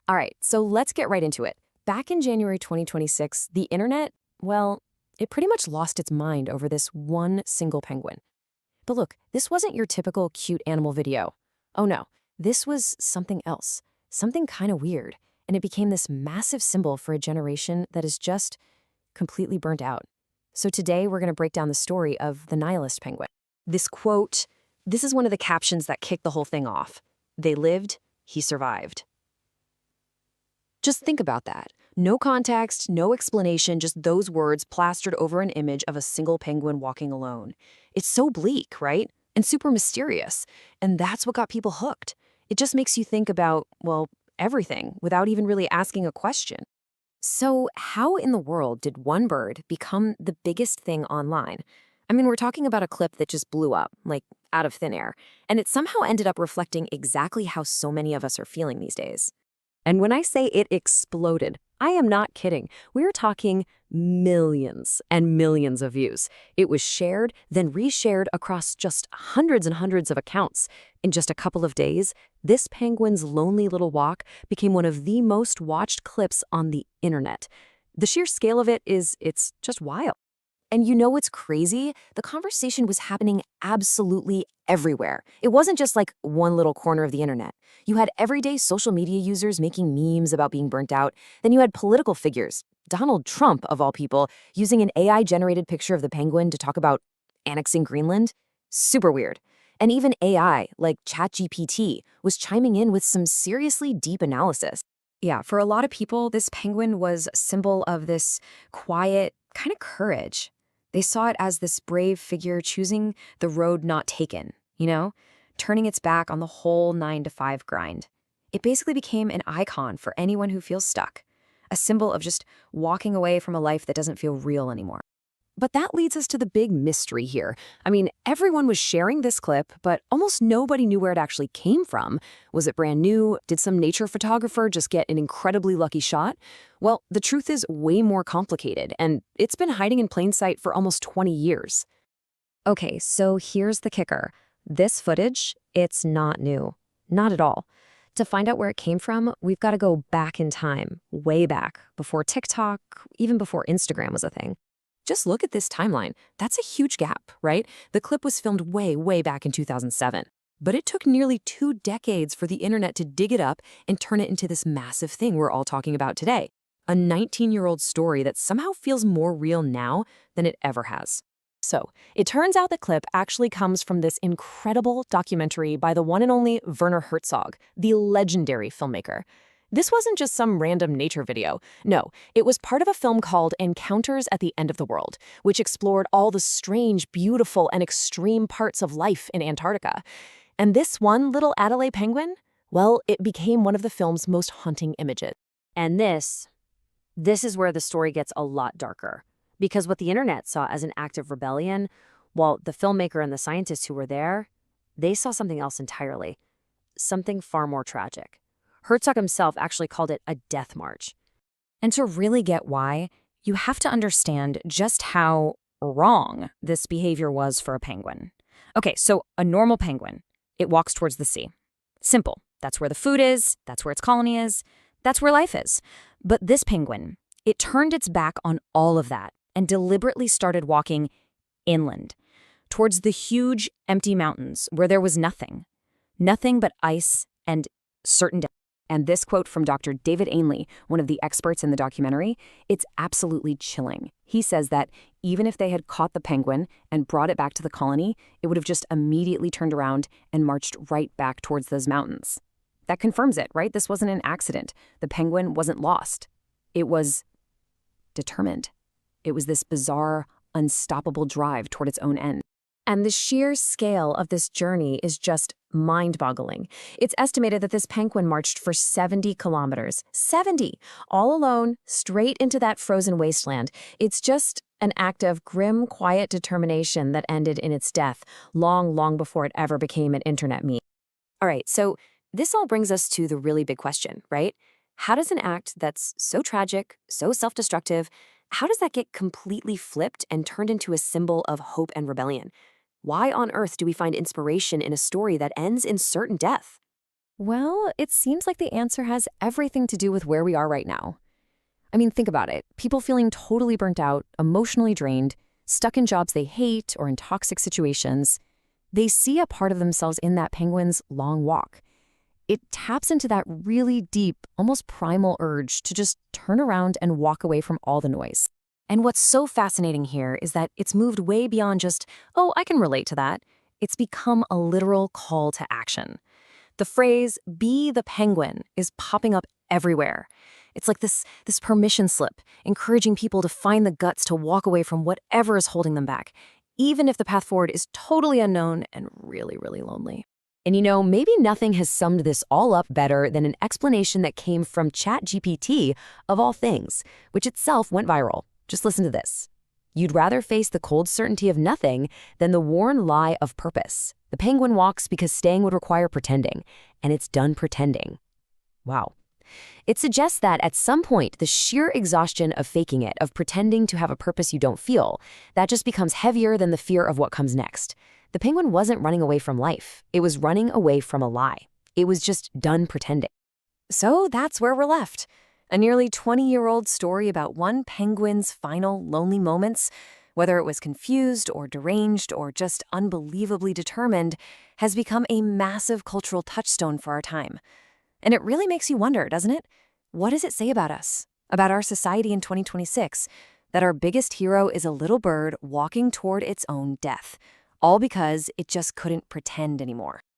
All right, so let's get right into it. Back in January 2026, the internet, well, it pretty much lost its mind over this one single penguin. But look, this wasn't your typical cute animal video. Oh no, this was something else, something kind of weird, and it became this massive symbol for a generation that is just completely burnt out. So today we're going to break down the story of the nihilist penguin. This quote, this is one of the captions that kicked the whole thing off. They lived, he survived. Just think about that. No context, no explanation, just those words plastered over an image of a single penguin walking alone. It's so bleak, right? And super mysterious. And that's what got people hooked. It just makes you think about, well, everything without even really asking a question. So, how in the world did one bird become the biggest thing online? I mean, we're talking about a clip that just blew up, like out of thin air, and it somehow ended up reflecting exactly how so many of us are feeling these days. And when I say it exploded, I am not kidding. We're talking millions and millions of views. It was shared, then reshared across just hundreds and hundreds of accounts. In just a couple of days, this penguin's lonely little walk became one of the most watched clips on the internet. The sheer scale of it's just wild. And you know what's crazy? The conversation was happening absolutely everywhere. It wasn't just like one little corner of the internet. You had everyday social media users making memes about being burnt out. Then you had political figures, Donald Trump of all people, using an AI-generated picture of the penguin to talk about annexing Greenland. Super weird. And even AI, like ChatGPT, was chiming in with some seriously deep analysis. Yeah, for a lot of people, this penguin was a symbol of this quiet kind of courage. They saw it as this brave figure choosing the road not taken, turning its back on the whole 9 to 5 grind. It basically became an icon for anyone who feels stuck, a symbol of just walking away from a life that doesn't feel real anymore. But that leads us to the big mystery here. I mean, everyone was sharing this clip, but almost nobody knew where it actually came from. Was it brand new? Did some nature photographer just get an incredibly lucky shot? Well, the truth is way more complicated, and it's been hiding in plain sight for almost 20 years. Okay, so here's the kicker. This footage, it's not new. Not at all. To find out where it came from, we've got to go back in time, way back, before TikTok, even before Instagram was a thing. Just look at this timeline. That's a huge gap, right? The clip was filmed way, way back in 2007. But it took nearly 2 decades for the internet to dig it up and turn it into this massive thing we're all talking about today. A 19-year-old story that somehow feels more real now than it ever has. So, it turns out the clip actually comes from this incredible documentary by the one and only Werner Herzog, the legendary filmmaker. This wasn't just some random nature video. No, it was part of a film called Encounters at the End of the World, which explored all the strange, beautiful, and extreme parts of life in Antarctica. And this one little Adelaide penguin, well, it became one of the film's most haunting images. And this is where the story gets a lot darker. Because what the internet saw as an act of rebellion, while the filmmaker and the scientists who were there, they saw something else entirely. Something far more tragic. Herzog himself actually called it a death march. And to really get why, you have to understand just how wrong this behavior was for a penguin. Okay, so a normal penguin, it walks towards the sea. Simple. That's where the food is, that's where its colony is, that's where life is. But this penguin, it turned its back on all of that and deliberately started walking inland, towards the huge, empty mountains where there was nothing. Nothing but ice and certain death. And this quote from Dr. David Ainley, one of the experts in the documentary, it's absolutely chilling. He says that even if they had caught the penguin and brought it back to the colony, it would have just immediately turned around and marched right back towards those mountains. That confirms it, right? This wasn't an accident. The penguin wasn't lost. It was determined. It was this bizarre, unstoppable drive toward its own end. And the sheer scale of this journey is just mind-boggling. It's estimated that this penguin marched for 70 kilometers. 70! All alone, straight into that frozen wasteland. It's just an act of grim, quiet determination that ended in its death, long, long before it ever became an internet meme. All right, so this all brings us to the really big question, right? How does an act that's so tragic, so self-destructive, how does that get completely flipped and turned into a symbol of hope and rebellion? Why on earth do we find inspiration in a story that ends in certain death? Well, it seems like the answer has everything to do with where we are right now. I mean, think about it. People feeling totally burnt out, emotionally drained, stuck in jobs they hate or in toxic situations. They see a part of themselves in that penguin's long walk. It taps into that really deep, almost primal urge to just turn around and walk away from all the noise. And what's so fascinating here is that it's moved way beyond just, oh, I can relate to that. It's become a literal call to action. The phrase, be the penguin, is popping up everywhere. It's like this permission slip, encouraging people to find the guts to walk away from whatever is holding them back, even if the path forward is totally unknown and really, really lonely. And maybe nothing has summed this all up better than an explanation that came from ChatGPT, of all things, which itself went viral. Just listen to this. You'd rather face the cold certainty of nothing than the worn lie of purpose. The penguin walks because staying would require pretending, and it's done pretending. Wow. It suggests that at some point, the sheer exhaustion of faking it, of pretending to have a purpose you don't feel, that just becomes heavier than the fear of what comes next. The penguin wasn't running away from life. It was running away from a lie. It was just done pretending. So that's where we're left. A nearly 20-year-old story about one penguin's final lonely moments, whether it was confused or deranged or just unbelievably determined, has become a massive cultural touchstone for our time. And it really makes you wonder, doesn't it? What does it say about us, about our society in 2026, that our biggest hero is a little bird walking toward its own death, all because it just couldn't pretend anymore?